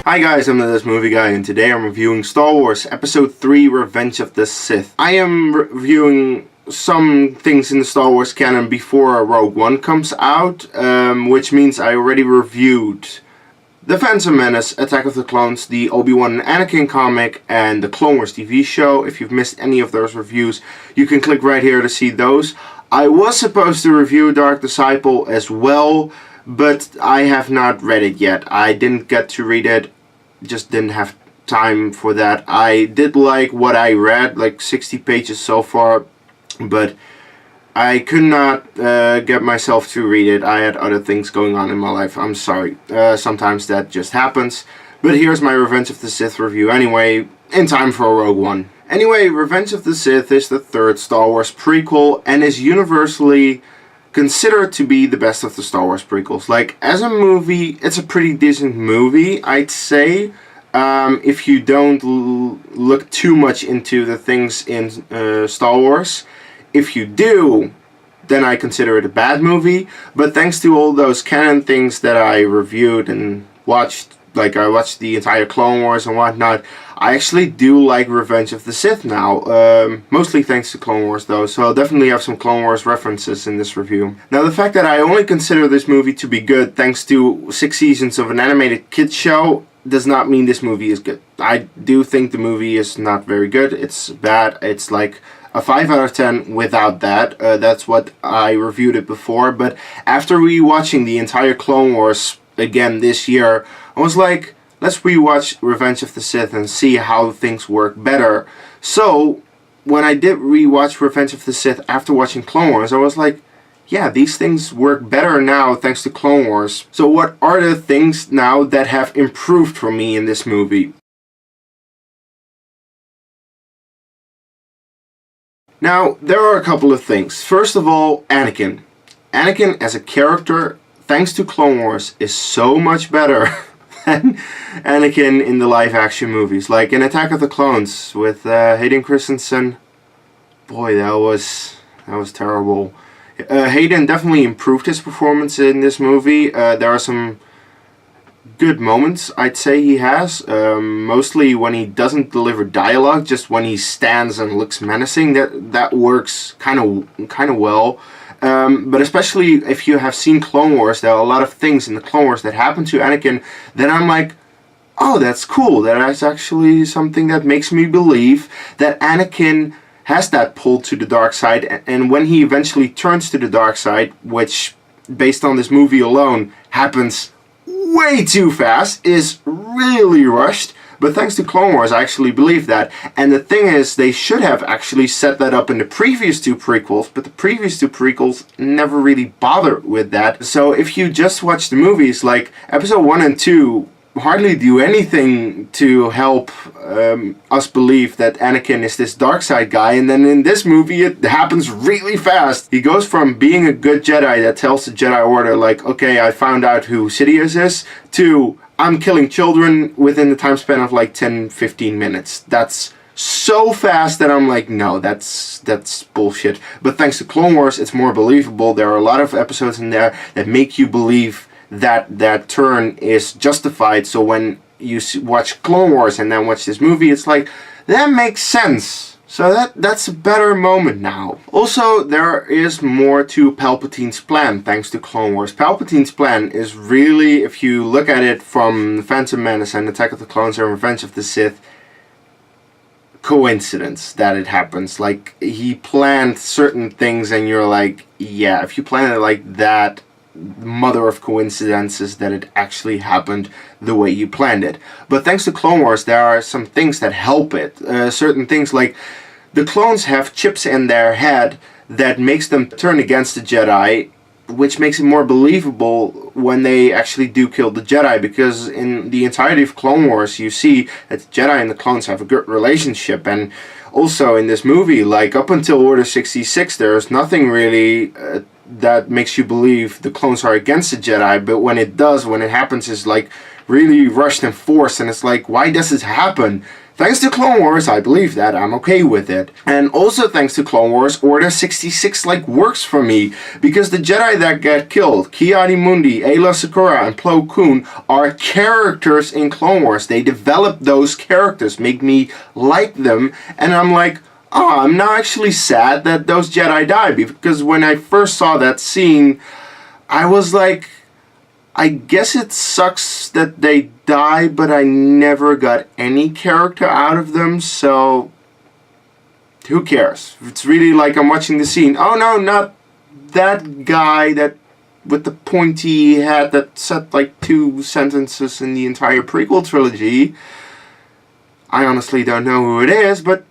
Hi guys, I'm This Movie Guy, and today I'm reviewing Star Wars Episode 3 Revenge of the Sith. I am reviewing some things in the Star Wars canon before Rogue One comes out, which means I already reviewed The Phantom Menace, Attack of the Clones, the Obi-Wan and Anakin comic, and the Clone Wars TV show. If you've missed any of those reviews, you can click right here to see those. I was supposed to review Dark Disciple as well, but I have not read it yet. I didn't get to read it, just didn't have time for that. I did like what I read, like 60 pages so far, but I could not get myself to read it. I had other things going on in my life. I'm sorry. Sometimes that just happens. But here's my Revenge of the Sith review anyway, in time for Rogue One. Anyway, Revenge of the Sith is the third Star Wars prequel and is universally considered to be the best of the Star Wars prequels. Like, as a movie, it's a pretty decent movie, I'd say. If you don't look too much into the things in Star Wars. If you do, then I consider it a bad movie. But thanks to all those canon things that I reviewed and watched, like I watched the entire Clone Wars and whatnot, I actually do like Revenge of the Sith now. Mostly thanks to Clone Wars though, so I'll definitely have some Clone Wars references in this review. Now, the fact that I only consider this movie to be good thanks to 6 seasons of an animated kids show does not mean this movie is good. I do think the movie is not very good. It's bad. It's like a 5 out of 10 without that. That's what I reviewed it before, but after rewatching the entire Clone Wars again this year, I was like, let's rewatch Revenge of the Sith and see how things work better. So, when I did rewatch Revenge of the Sith after watching Clone Wars, I was like, yeah, these things work better now thanks to Clone Wars. So what are the things now that have improved for me in this movie? Now, there are a couple of things. First of all, Anakin. Anakin as a character, thanks to Clone Wars, is so much better than Anakin in the live-action movies. Like in Attack of the Clones with Hayden Christensen. Boy, that was terrible. Hayden definitely improved his performance in this movie. There are some good moments, I'd say he has. Mostly when he doesn't deliver dialogue, just when he stands and looks menacing. That works kind of well. But especially if you have seen Clone Wars, there are a lot of things in the Clone Wars that happen to Anakin. Then I'm like, oh, that's cool. That's actually something that makes me believe that Anakin has that pull to the dark side, and when he eventually turns to the dark side, which, based on this movie alone, happens way too fast, is really rushed, but thanks to Clone Wars, I actually believe that. And the thing is, they should have actually set that up in the previous 2 prequels, but the previous 2 prequels never really bothered with that. So if you just watch the movies, like Episode 1 and 2 hardly do anything to help us believe that Anakin is this dark side guy, and then in this movie it happens really fast. He goes from being a good Jedi that tells the Jedi Order, like, okay, I found out who Sidious is, to I'm killing children within the time span of like 10-15 minutes. That's so fast that I'm like, no, that's bullshit. But thanks to Clone Wars, it's more believable. There are a lot of episodes in there that make you believe that turn is justified. So when you watch Clone Wars and then watch this movie, it's like, that makes sense. So that's a better moment now. Also, there is more to Palpatine's plan thanks to Clone Wars. Palpatine's plan is really, if you look at it from The Phantom Menace and Attack of the Clones and Revenge of the Sith, coincidence that it happens. Like, he planned certain things and you're like, yeah, if you plan it like that, mother of coincidences that it actually happened the way you planned it. But thanks to Clone Wars, there are some things that help it. Certain things like the clones have chips in their head that makes them turn against the Jedi, which makes it more believable when they actually do kill the Jedi, because in the entirety of Clone Wars you see that the Jedi and the clones have a good relationship. And also in this movie, like up until Order 66, there's nothing really that makes you believe the clones are against the Jedi, but when it happens, it's like really rushed and forced, and it's like, why does this happen? Thanks to Clone Wars, I believe that. I'm okay with it. And also thanks to Clone Wars, Order 66 works for me. Because the Jedi that get killed, Ki-Adi-Mundi, Aayla Secura, and Plo Koon, are characters in Clone Wars. They develop those characters, make me like them, and I'm like, oh, I'm not actually sad that those Jedi die. Because when I first saw that scene, I was like, I guess it sucks that they die, but I never got any character out of them, so who cares? It's really like I'm watching the scene. Oh no, not that guy that with the pointy hat that said 2 sentences in the entire prequel trilogy. I honestly don't know who it is, but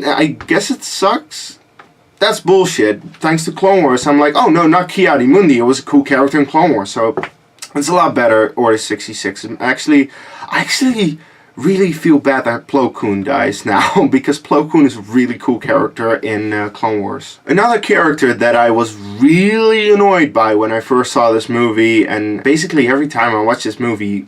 I guess it sucks. That's bullshit. Thanks to Clone Wars, I'm like, oh no, not Ki-Adi-Mundi. It was a cool character in Clone Wars, so it's a lot better. Order 66. I actually really feel bad that Plo Koon dies now, because Plo Koon is a really cool character in Clone Wars. Another character that I was really annoyed by when I first saw this movie, and basically every time I watch this movie,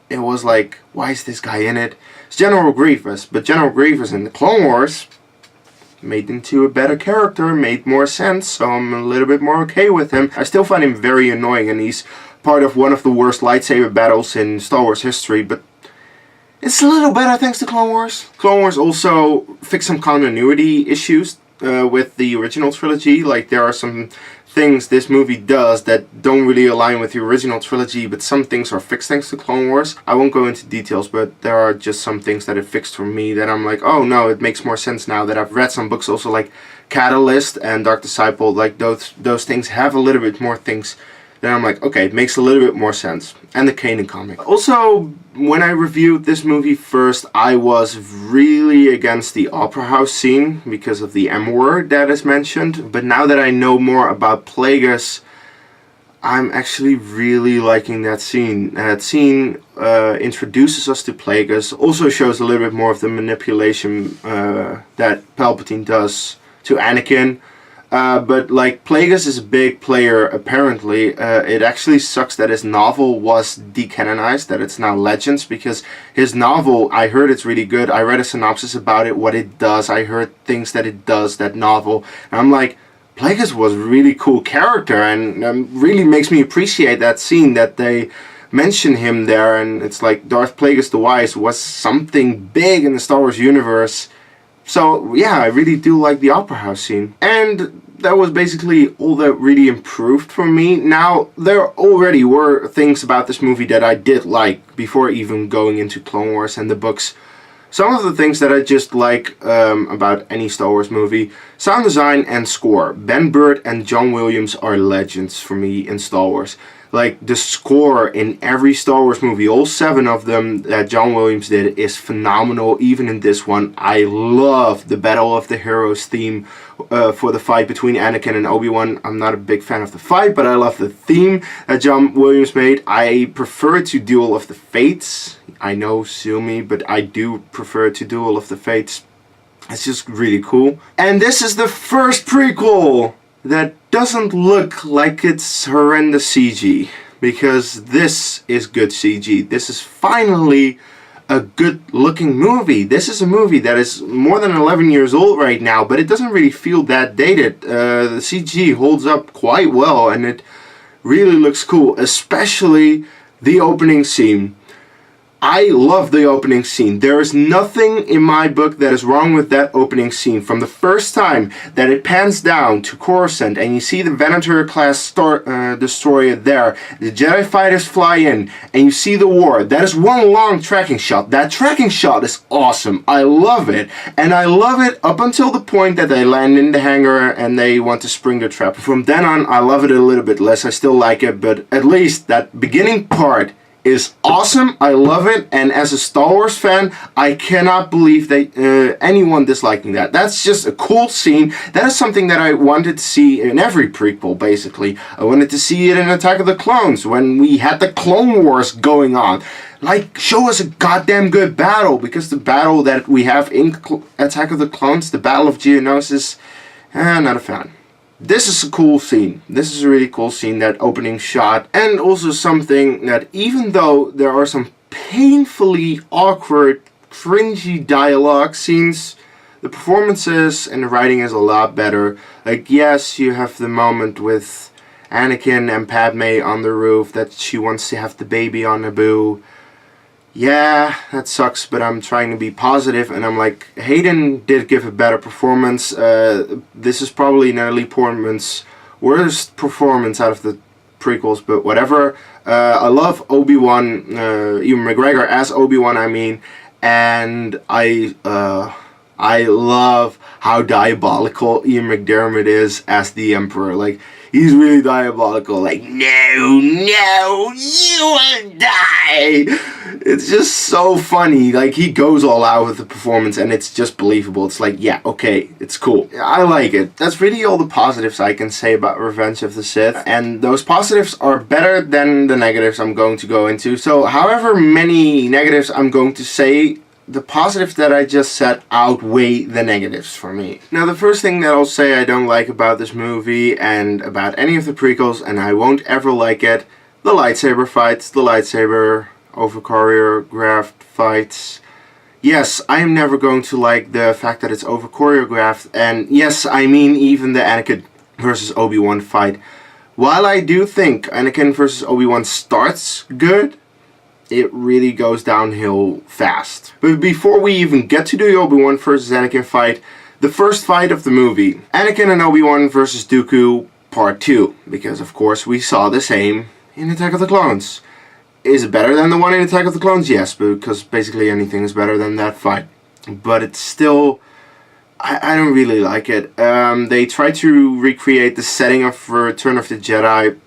it was like, why is this guy in it? It's General Grievous, but General Grievous in the Clone Wars made into a better character, made more sense, so I'm a little bit more okay with him. I still find him very annoying, and he's part of one of the worst lightsaber battles in Star Wars history, but it's a little better thanks to Clone Wars. Clone Wars also fixed some continuity issues with the original trilogy. There are some things this movie does that don't really align with the original trilogy, but some things are fixed thanks to Clone Wars. I won't go into details, but there are just some things that it fixed for me that I'm like, oh no, it makes more sense now that I've read some books also like Catalyst and Dark Disciple. Those things have a little bit more things that I'm like, okay, it makes a little bit more sense. And the Canon comic. Also, when I reviewed this movie first, I was really against the Opera House scene because of the M word that is mentioned. But now that I know more about Plagueis, I'm actually really liking that scene. That scene introduces us to Plagueis, also shows a little bit more of the manipulation that Palpatine does to Anakin. But Plagueis is a big player apparently. It actually sucks that his novel was decanonized, that it's now Legends, because his novel, I heard it's really good. I read a synopsis about it, what it does. I heard things that it does, that novel. And I'm like, Plagueis was a really cool character, and really makes me appreciate that scene that they mention him there, and it's like Darth Plagueis the Wise was something big in the Star Wars universe. So yeah, I really do like the Opera House scene. And that was basically all that really improved for me. Now, there already were things about this movie that I did like before even going into Clone Wars and the books. Some of the things that I just like about any Star Wars movie: sound design and score. Ben Burtt and John Williams are legends for me in Star Wars. The score in every Star Wars movie, all 7 of them that John Williams did, is phenomenal. Even in this one, I love the Battle of the Heroes theme for the fight between Anakin and Obi-Wan. I'm not a big fan of the fight, but I love the theme that John Williams made. I prefer it to Duel of the Fates. I know, sue me, but I do prefer it to Duel of the Fates. It's just really cool. And this is the first prequel that doesn't look like it's horrendous CG, because this is good CG. This is finally a good looking movie. This is a movie that is more than 11 years old right now, but it doesn't really feel that dated. The CG holds up quite well, and it really looks cool, especially the opening scene. I love the opening scene. There is nothing in my book that is wrong with that opening scene. From the first time that it pans down to Coruscant and you see the Venator class destroyer there, the Jedi fighters fly in, and you see the war. That is one long tracking shot. That tracking shot is awesome. I love it. And I love it up until the point that they land in the hangar and they want to spring the trap. From then on, I love it a little bit less. I still like it, but at least that beginning part is awesome. I love it, and as a Star Wars fan, I cannot believe that anyone disliking that. That's just a cool scene. That is something that I wanted to see in every prequel, basically. I wanted to see it in Attack of the Clones, when we had the Clone Wars going on. Show us a goddamn good battle, because the battle that we have in Attack of the Clones, the Battle of Geonosis, not a fan. This is a cool scene. This is a really cool scene, that opening shot. And also something that, even though there are some painfully awkward cringy dialogue scenes. The performances and the writing is a lot better. Like, yes, you have the moment with Anakin and Padme on the roof that she wants to have the baby on Naboo. Yeah, that sucks, but I'm trying to be positive, and I'm like, Hayden did give a better performance. This is probably Natalie Portman's worst performance out of the prequels, but whatever. I love Obi-Wan, Ewan McGregor as Obi-Wan, I mean, and I love how diabolical Ian McDiarmid is as the Emperor. Like, he's really diabolical. Like, no, you will die. It's just so funny. Like, he goes all out with the performance, and it's just believable. It's like, yeah, okay, it's cool. I like it. That's really all the positives I can say about Revenge of the Sith. And those positives are better than the negatives I'm going to go into. So, however many negatives I'm going to say, the positives that I just said outweigh the negatives for me. Now, the first thing that I'll say I don't like about this movie and about any of the prequels, and I won't ever like it, the lightsaber fights, the lightsaber over-choreographed fights. Yes, I am never going to like the fact that it's over-choreographed, and yes, I mean even the Anakin versus Obi-Wan fight. While I do think Anakin versus Obi-Wan starts good, it really goes downhill fast. But before we even get to the Obi-Wan versus Anakin fight, the first fight of the movie, Anakin and Obi-Wan versus Dooku Part 2, because of course we saw the same in Attack of the Clones. Is it better than the one in Attack of the Clones? Yes, because basically anything is better than that fight. But it's still, I don't really like it. They try to recreate the setting of Return of the Jedi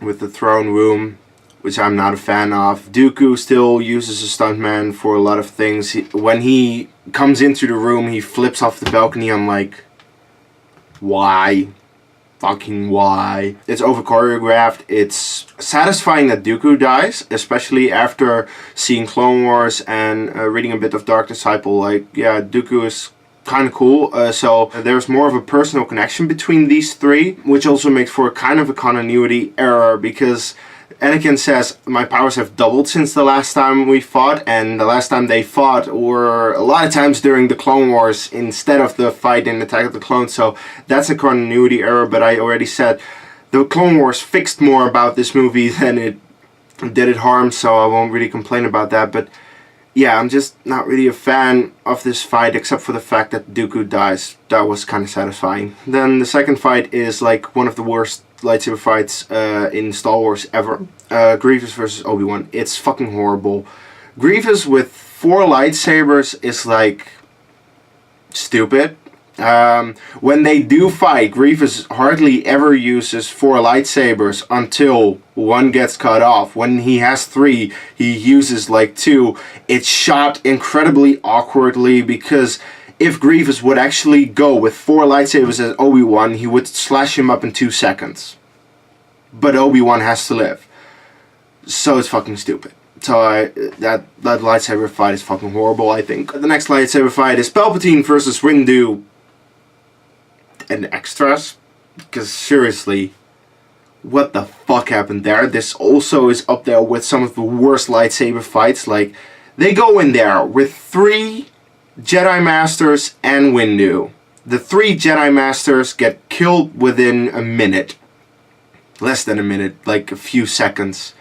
with the throne room, which I'm not a fan of. Dooku still uses a stuntman for a lot of things. When he comes into the room, he flips off the balcony. I'm like, why? Fucking why? It's over-choreographed. It's satisfying that Dooku dies, especially after seeing Clone Wars and reading a bit of Dark Disciple. Like, yeah, Dooku is kind of cool. So there's more of a personal connection between these three, which also makes for kind of a continuity error, because Anakin says, my powers have doubled since the last time we fought, and the last time they fought were a lot of times during the Clone Wars instead of the fight in Attack of the Clones, so that's a continuity error. But I already said the Clone Wars fixed more about this movie than it did it harm, so I won't really complain about that. But yeah, I'm just not really a fan of this fight, except for the fact that Dooku dies. That was kind of satisfying. Then the second fight is like one of the worst lightsaber fights in Star Wars ever. Grievous versus Obi-Wan. It's fucking horrible. Grievous with 4 lightsabers is like stupid. When they do fight, Grievous hardly ever uses 4 lightsabers until one gets cut off. When he has 3, he uses like 2. It's shot incredibly awkwardly, because if Grievous would actually go with 4 lightsabers as Obi-Wan, he would slash him up in 2 seconds. But Obi-Wan has to live. So it's fucking stupid. So that lightsaber fight is fucking horrible, I think. The next lightsaber fight is Palpatine versus Windu and extras. Because seriously, what the fuck happened there? This also is up there with some of the worst lightsaber fights. Like, they go in there with 3 Jedi Masters and Windu. The 3 Jedi Masters get killed within a minute. Less than a minute, like a few seconds.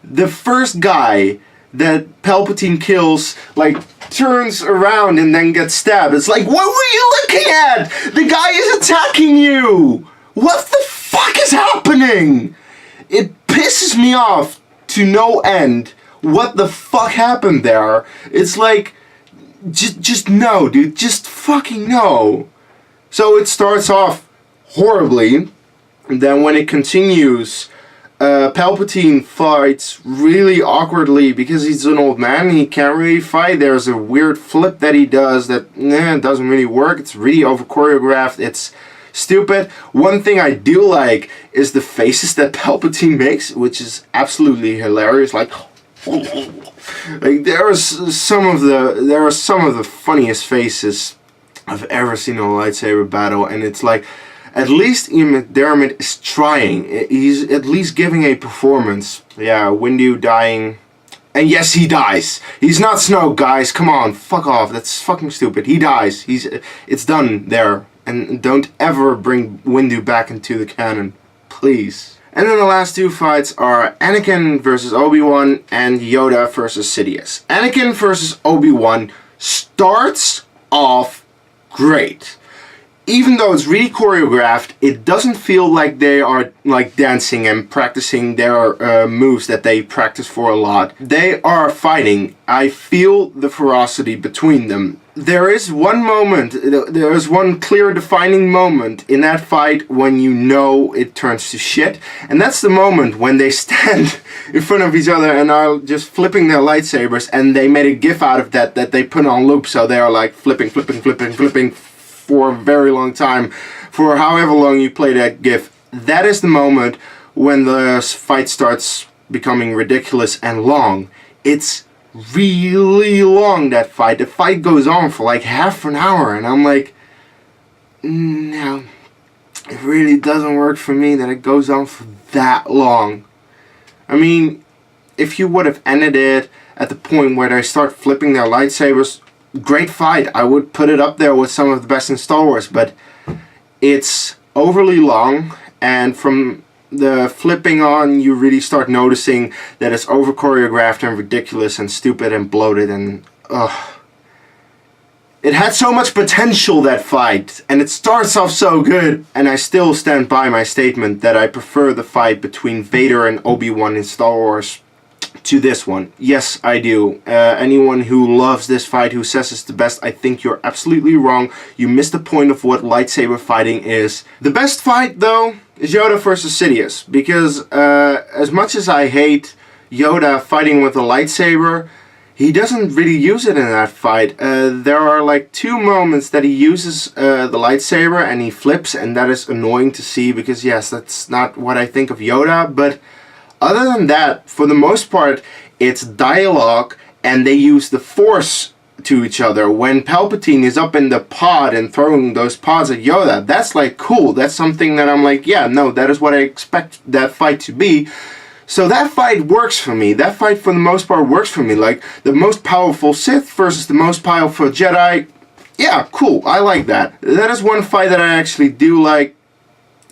The first guy that Palpatine kills, like, turns around and then gets stabbed. It's like, what were you looking at? The guy is attacking you! What the fuck is happening? It pisses me off to no end. What the fuck happened there? It's like, just no, dude. Just fucking no. So it starts off horribly. And then when it continues, Palpatine fights really awkwardly because he's an old man. He can't really fight. There's a weird flip that he does that doesn't really work. It's really over choreographed. It's stupid. One thing I do like is the faces that Palpatine makes, which is absolutely hilarious. Like there are some of the funniest faces I've ever seen in a lightsaber battle, and it's like, at least Ian McDiarmid is trying. He's at least giving a performance. Yeah, Windu dying And yes, he dies. He's not Snoke, guys. Come on, fuck off. That's fucking stupid. He dies. It's done there. And don't ever bring Windu back into the canon. Please. And then the last two fights are Anakin versus Obi-Wan and Yoda versus Sidious. Anakin versus Obi-Wan starts off great. Even though it's really choreographed, it doesn't feel like they are like dancing and practicing their moves that they practice for a lot. They are fighting. I feel the ferocity between them. There is one moment, there is one clear defining moment in that fight when you know it turns to shit. And that's the moment when they stand in front of each other and are just flipping their lightsabers, and they made a gif out of that they put on loop, so they are like flipping for a very long time, for however long you play that gif. That is the moment when the fight starts becoming ridiculous and long. It's really long, that fight. The fight goes on for like half an hour, and I'm like, no, it really doesn't work for me that it goes on for that long. I mean, if you would have ended it at the point where they start flipping their lightsabers, great fight. I would put it up there with some of the best in Star Wars, but it's overly long, and from the flipping on, you really start noticing that it's over choreographed and ridiculous and stupid and bloated, and it had so much potential, that fight, and it starts off so good. And I still stand by my statement that I prefer the fight between Vader and Obi-Wan in Star Wars to this one. Yes, I do. Anyone who loves this fight, who says it's the best, I think you're absolutely wrong. You missed the point of what lightsaber fighting is. The best fight, though, is Yoda versus Sidious, because as much as I hate Yoda fighting with a lightsaber, he doesn't really use it in that fight. There are like two moments that he uses the lightsaber and he flips, and that is annoying to see, because yes, that's not what I think of Yoda, but other than that, for the most part, it's dialogue, and they use the Force to each other. When Palpatine is up in the pod and throwing those pods at Yoda, that's like cool. That's something that I'm like, yeah, no, that is what I expect that fight to be. So that fight works for me. That fight, for the most part, works for me. Like, the most powerful Sith versus the most powerful Jedi. Yeah, cool. I like that. That is one fight that I actually do like,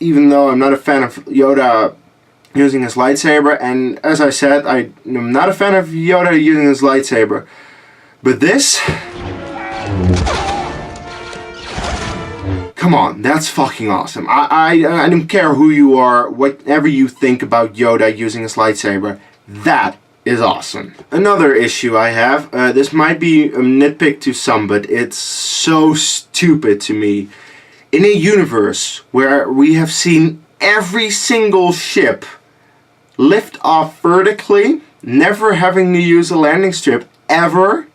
even though I'm not a fan of Yoda using his lightsaber, and as I said, I am not a fan of Yoda using his lightsaber. But this, come on, that's fucking awesome. I don't care who you are, whatever you think about Yoda using his lightsaber, that is awesome. Another issue I have, this might be a nitpick to some, but it's so stupid to me. In a universe where we have seen every single ship lift off vertically, never having to use a landing strip ever,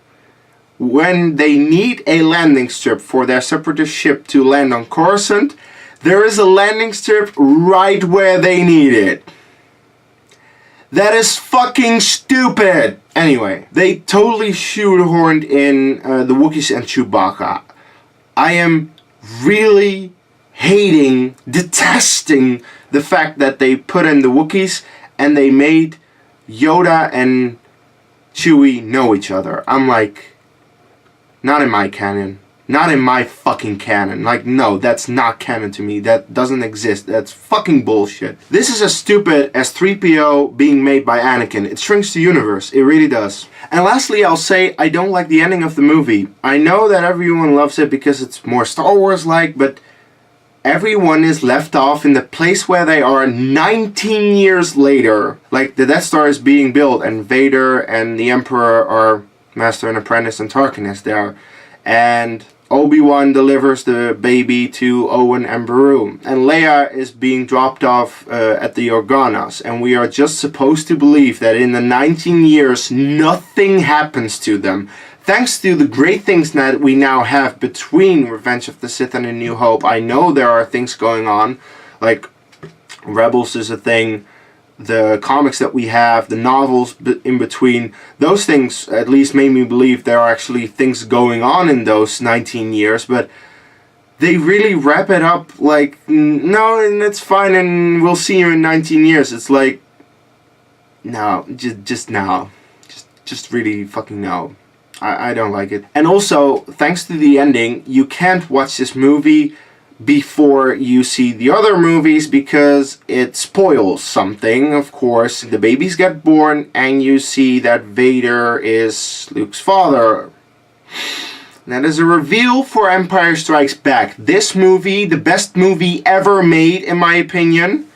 when they need a landing strip for their separatist ship to land on Coruscant, there is a landing strip right where they need it. That is fucking stupid! Anyway, they totally shoehorned in the Wookiees and Chewbacca. I am really hating, detesting the fact that they put in the Wookiees and they made Yoda and Chewie know each other. I'm like, not in my canon. Not in my fucking canon. Like, no, that's not canon to me. That doesn't exist. That's fucking bullshit. This is as stupid as 3PO being made by Anakin. It shrinks the universe. It really does. And lastly, I'll say I don't like the ending of the movie. I know that everyone loves it because it's more Star Wars-like, but everyone is left off in the place where they are 19 years later. Like, the Death Star is being built, and Vader and the Emperor are Master and Apprentice, and Tarkin is there. And Obi-Wan delivers the baby to Owen and Beru. And Leia is being dropped off at the Organas. And we are just supposed to believe that in the 19 years, nothing happens to them. Thanks to the great things that we now have between Revenge of the Sith and A New Hope, I know there are things going on, like Rebels is a thing, the comics that we have, the novels in between, those things at least made me believe there are actually things going on in those 19 years, but they really wrap it up like, no, and it's fine, and we'll see you in 19 years. It's like, no, just now. just really fucking no. I don't like it. And also, thanks to the ending, you can't watch this movie before you see the other movies because it spoils something. Of course, the babies get born and you see that Vader is Luke's father. That is a reveal for Empire Strikes Back. This movie, the best movie ever made in my opinion.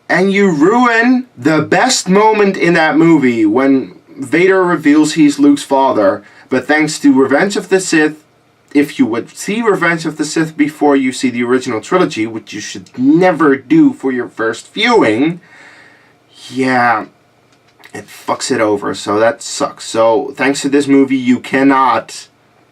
And you ruin the best moment in that movie when Vader reveals he's Luke's father. But thanks to Revenge of the Sith, if you would see Revenge of the Sith before you see the original trilogy, which you should never do for your first viewing, yeah, it fucks it over, so that sucks. So thanks to this movie, you cannot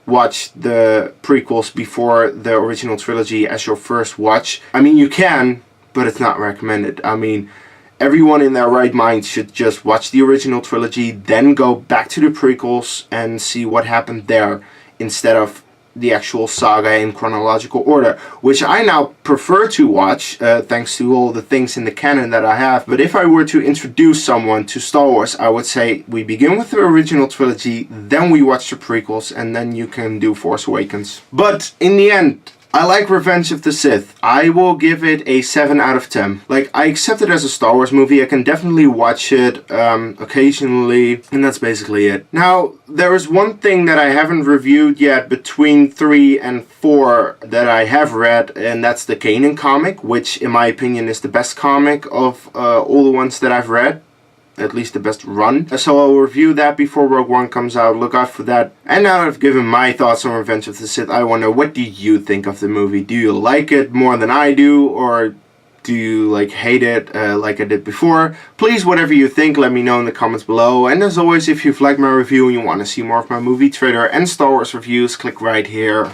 watch the prequels before the original trilogy as your first watch. I mean, you can, but it's not recommended. I mean, everyone in their right mind should just watch the original trilogy, then go back to the prequels and see what happened there instead of the actual saga in chronological order, which I now prefer to watch thanks to all the things in the canon that I have. But if I were to introduce someone to Star Wars, I would say we begin with the original trilogy, then we watch the prequels, and then you can do Force Awakens. But in the end, I like Revenge of the Sith. I will give it a 7 out of 10. Like, I accept it as a Star Wars movie. I can definitely watch it occasionally, and that's basically it. Now, there is one thing that I haven't reviewed yet between 3 and 4 that I have read, and that's the Canon comic, which in my opinion is the best comic of all the ones that I've read. At least the best run. So I'll review that before Rogue One comes out. Look out for that. And now that I've given my thoughts on Revenge of the Sith, I wonder, what do you think of the movie? Do you like it more than I do? Or do you like hate it like I did before? Please, whatever you think, let me know in the comments below. And as always, if you've liked my review and you want to see more of my movie trailer and Star Wars reviews, click right here.